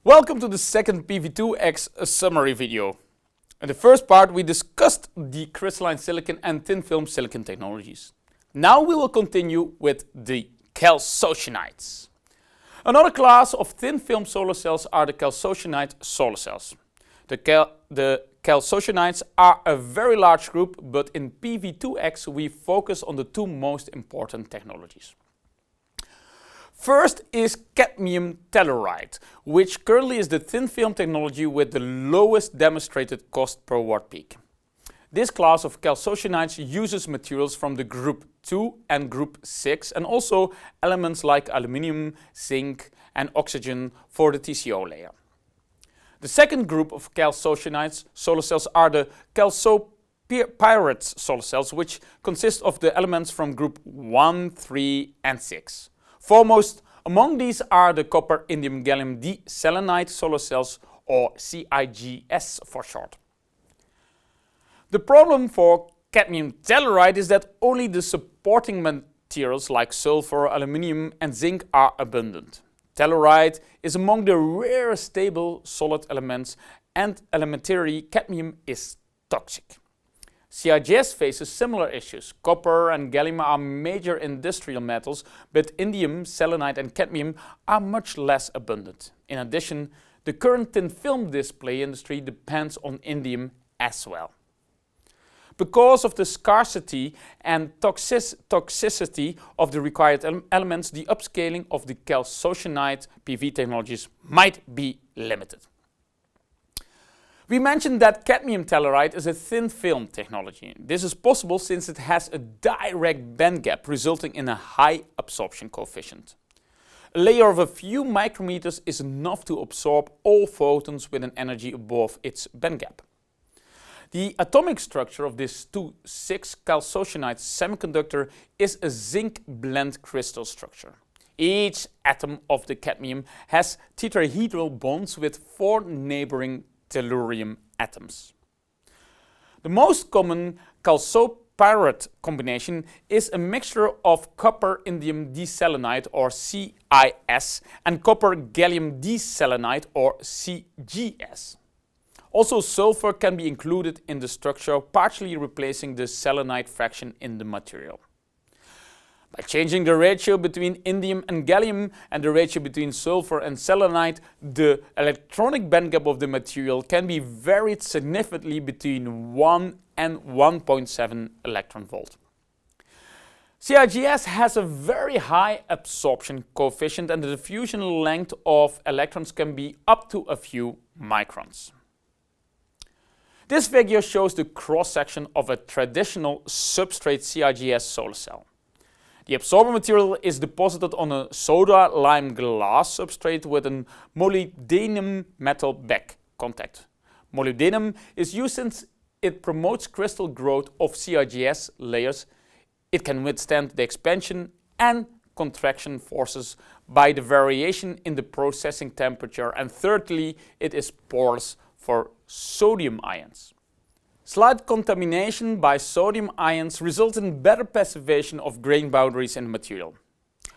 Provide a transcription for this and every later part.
Welcome to the second PV2X summary video. In the first part we discussed the crystalline silicon and thin film silicon technologies. Now we will continue with the chalcocenides. Another class of thin film solar cells are the chalcocenide solar cells. The chalcocenides are a very large group, but in PV2X we focus on the two most important technologies. First is cadmium telluride, which currently is the thin film technology with the lowest demonstrated cost per watt peak. This class of chalcocenides uses materials from the group 2 and group 6 and also elements like aluminium, zinc and oxygen for the TCO layer. The second group of chalcocenides solar cells are the chalcopyrite solar cells, which consist of the elements from group 1, 3 and 6. Foremost among these are the copper indium gallium diselenide solar cells, or CIGS for short. The problem for cadmium telluride is that only the supporting materials like sulfur, aluminium and zinc are abundant. Telluride is among the rare stable solid elements, and elementary cadmium is toxic. CIGS faces similar issues. Copper and gallium are major industrial metals, but indium, selenide and cadmium are much less abundant. In addition, the current thin film display industry depends on indium as well. Because of the scarcity and toxicity of the required elements, the upscaling of the chalcocenide PV technologies might be limited. We mentioned that cadmium telluride is a thin film technology. This is possible since it has a direct band gap, resulting in a high absorption coefficient. A layer of a few micrometers is enough to absorb all photons with an energy above its band gap. The atomic structure of this 2,6 chalcocenide semiconductor is a zinc blende crystal structure. Each atom of the cadmium has tetrahedral bonds with 4 neighboring tellurium atoms. The most common chalcopyrite combination is a mixture of copper indium diselenide, or CIS, and copper gallium diselenide, or CGS. Also, sulfur can be included in the structure, partially replacing the selenide fraction in the material. By changing the ratio between indium and gallium and the ratio between sulfur and selenide, the electronic bandgap of the material can be varied significantly between 1 and 1.7 electron volt. CIGS has a very high absorption coefficient and the diffusion length of electrons can be up to a few microns. This figure shows the cross-section of a traditional substrate CIGS solar cell. The absorber material is deposited on a soda lime glass substrate with a molybdenum metal back contact. Molybdenum is used since it promotes crystal growth of CIGS layers. It can withstand the expansion and contraction forces by the variation in the processing temperature, and thirdly, it is porous for sodium ions. Slight contamination by sodium ions results in better passivation of grain boundaries in the material.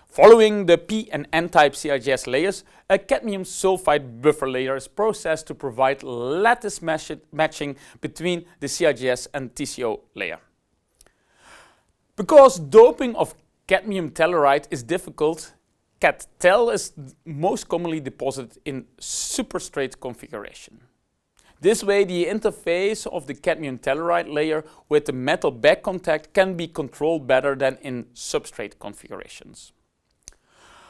Following the P and N-type CIGS layers, a cadmium sulfide buffer layer is processed to provide lattice matching between the CIGS and TCO layer. Because doping of cadmium telluride is difficult, CadTel is most commonly deposited in superstrate configuration. This way, the interface of the cadmium telluride layer with the metal back contact can be controlled better than in substrate configurations.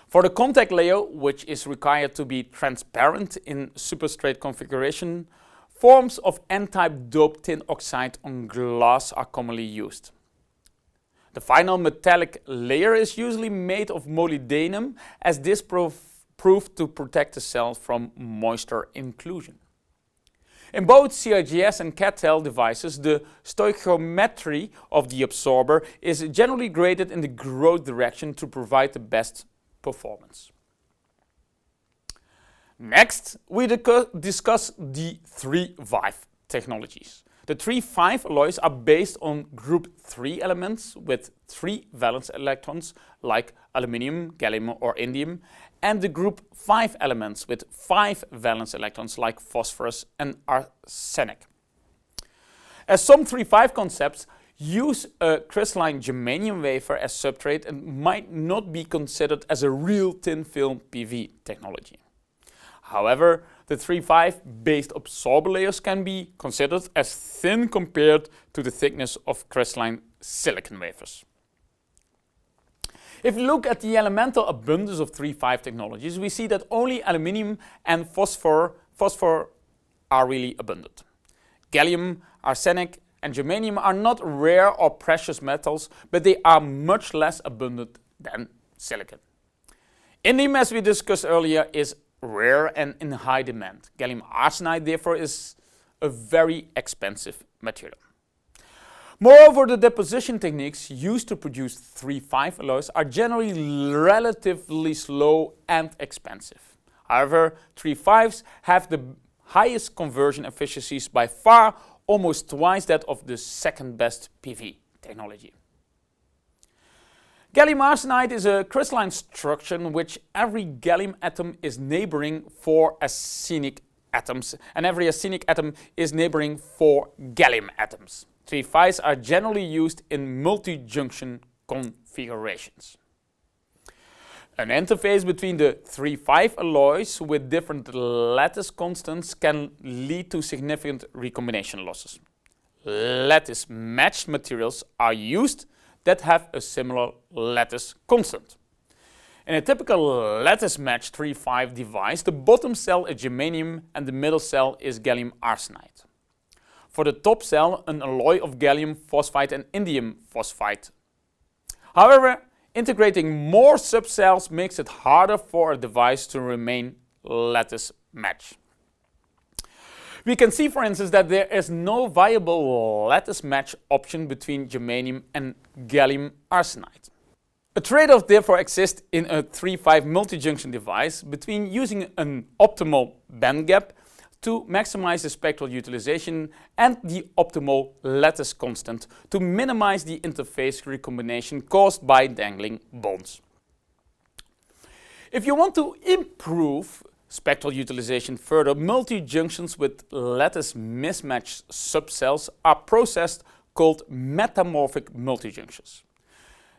For the contact layer, which is required to be transparent in superstrate configuration, forms of N-type doped tin oxide on glass are commonly used. The final metallic layer is usually made of molybdenum, as this proved to protect the cell from moisture inclusion. In both CIGS and CadTel devices, the stoichiometry of the absorber is generally graded in the growth direction to provide the best performance. Next, we discuss the 3-5 technologies. The 3-5 alloys are based on group 3 elements with 3 valence electrons like aluminium, gallium or indium, and the group 5 elements with 5 valence electrons like phosphorus and arsenic. As some 3,5 concepts use a crystalline germanium wafer as substrate and might not be considered as a real thin film PV technology. However, the 3,5 based absorber layers can be considered as thin compared to the thickness of crystalline silicon wafers. If we look at the elemental abundance of 3,5 technologies, we see that only aluminium and phosphor are really abundant. Gallium, arsenic and germanium are not rare or precious metals, but they are much less abundant than silicon. Indium, as we discussed earlier, is rare and in high demand. Gallium arsenide, therefore, is a very expensive material. Moreover, the deposition techniques used to produce 3,5 alloys are generally relatively slow and expensive. However, 3,5s have the highest conversion efficiencies by far, almost twice that of the second best PV technology. Gallium arsenide is a crystalline structure in which every gallium atom is neighboring 4 arsenic atoms, and every arsenic atom is neighboring 4 gallium atoms. 3,5s are generally used in multi-junction configurations. An interface between the 3,5 alloys with different lattice constants can lead to significant recombination losses. Lattice matched materials are used that have a similar lattice constant. In a typical lattice matched 3,5 device, the bottom cell is germanium and the middle cell is gallium arsenide. For the top cell, an alloy of gallium phosphide and indium phosphide. However, integrating more subcells makes it harder for a device to remain lattice matched. We can see, for instance, that there is no viable lattice match option between germanium and gallium arsenide. A trade-off therefore exists in a 3,5 multi-junction device between using an optimal band gap to maximize the spectral utilization and the optimal lattice constant to minimize the interface recombination caused by dangling bonds. If you want to improve spectral utilization further, multi-junctions with lattice mismatched subcells are processed called metamorphic multi-junctions.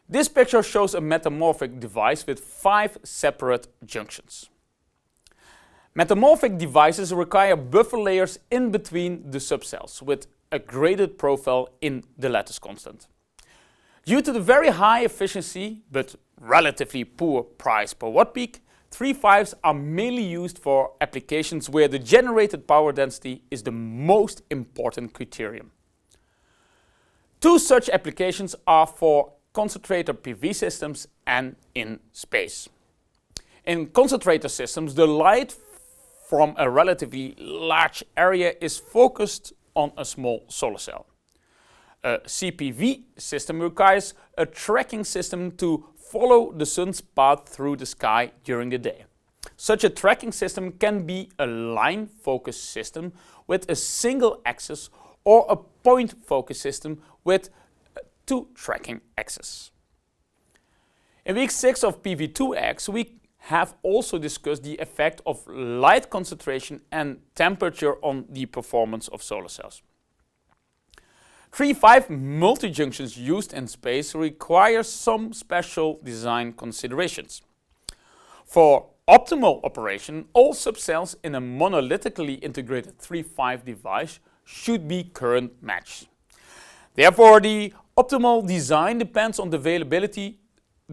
This picture shows a metamorphic device with 5 separate junctions. Metamorphic devices require buffer layers in between the subcells with a graded profile in the lattice constant. Due to the very high efficiency but relatively poor price per watt peak, 3,5s are mainly used for applications where the generated power density is the most important criterion. 2 such applications are for concentrator PV systems and in space. In concentrator systems, the light from a relatively large area is focused on a small solar cell. A CPV system requires a tracking system to follow the sun's path through the sky during the day. Such a tracking system can be a line focus system with a single axis or a point focus system with 2 tracking axes. In week 6 of PV2X, we have also discussed the effect of light concentration and temperature on the performance of solar cells. 3,5 multi-junctions used in space require some special design considerations. For optimal operation, all subcells in a monolithically integrated 3,5 device should be current matched. Therefore, the optimal design depends on the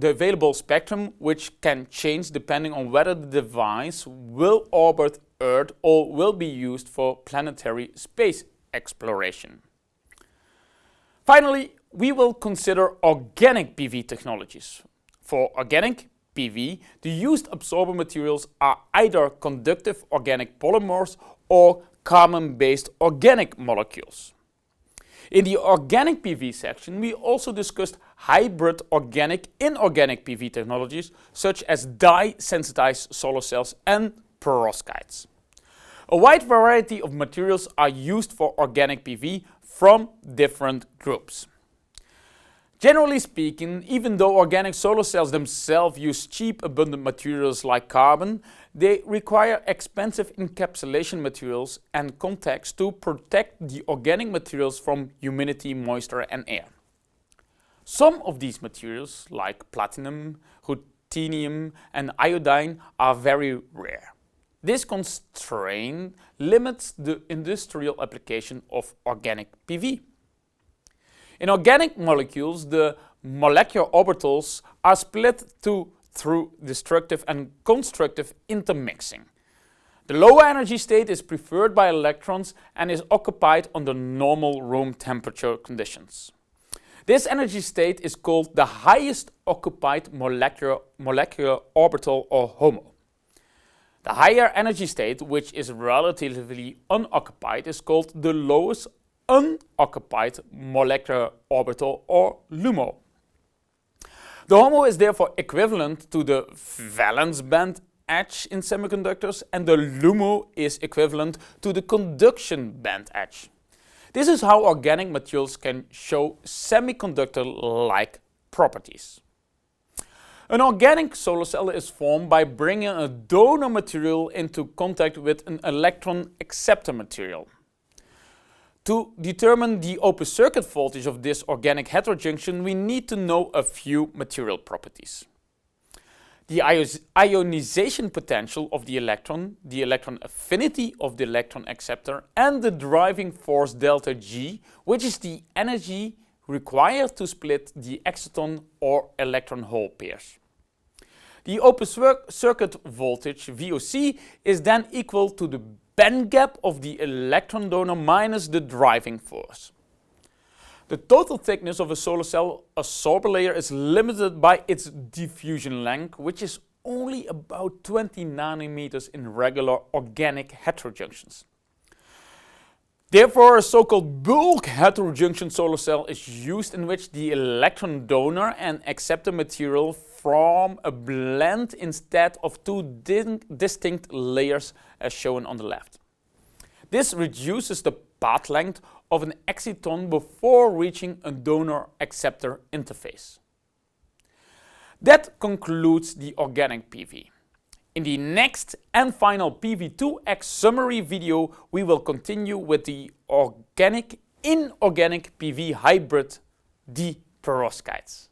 available spectrum, which can change depending on whether the device will orbit Earth or will be used for planetary space exploration. Finally, we will consider organic PV technologies. For organic PV, the used absorber materials are either conductive organic polymers or carbon-based organic molecules. In the organic PV section, we also discussed hybrid organic-inorganic PV technologies such as dye-sensitized solar cells and perovskites. A wide variety of materials are used for organic PV from different groups. Generally speaking, even though organic solar cells themselves use cheap, abundant materials like carbon, they require expensive encapsulation materials and contacts to protect the organic materials from humidity, moisture and air. Some of these materials, like platinum, ruthenium and iodine, are very rare. This constraint limits the industrial application of organic PV. In organic molecules, the molecular orbitals are split through destructive and constructive intermixing. The lower energy state is preferred by electrons and is occupied under normal room temperature conditions. This energy state is called the highest occupied molecular orbital, or HOMO. The higher energy state, which is relatively unoccupied, is called the lowest unoccupied molecular orbital, or LUMO. The HOMO is therefore equivalent to the valence band edge in semiconductors, and the LUMO is equivalent to the conduction band edge. This is how organic materials can show semiconductor-like properties. An organic solar cell is formed by bringing a donor material into contact with an electron acceptor material. To determine the open circuit voltage of this organic heterojunction, we need to know a few material properties. The ionization potential of the electron affinity of the electron acceptor, and the driving force delta G, which is the energy required to split the exciton or electron hole pairs. The open circuit voltage, VOC, is then equal to the band gap of the electron donor minus the driving force. The total thickness of a solar cell absorber layer is limited by its diffusion length, which is only about 20 nanometers in regular organic heterojunctions. Therefore, a so-called bulk heterojunction solar cell is used, in which the electron donor and acceptor material form a blend instead of two distinct layers, as shown on the left. This reduces the path length of an exciton before reaching a donor-acceptor interface. That concludes the organic PV. In the next and final PV2X summary video, we will continue with the inorganic PV hybrid, the perovskites.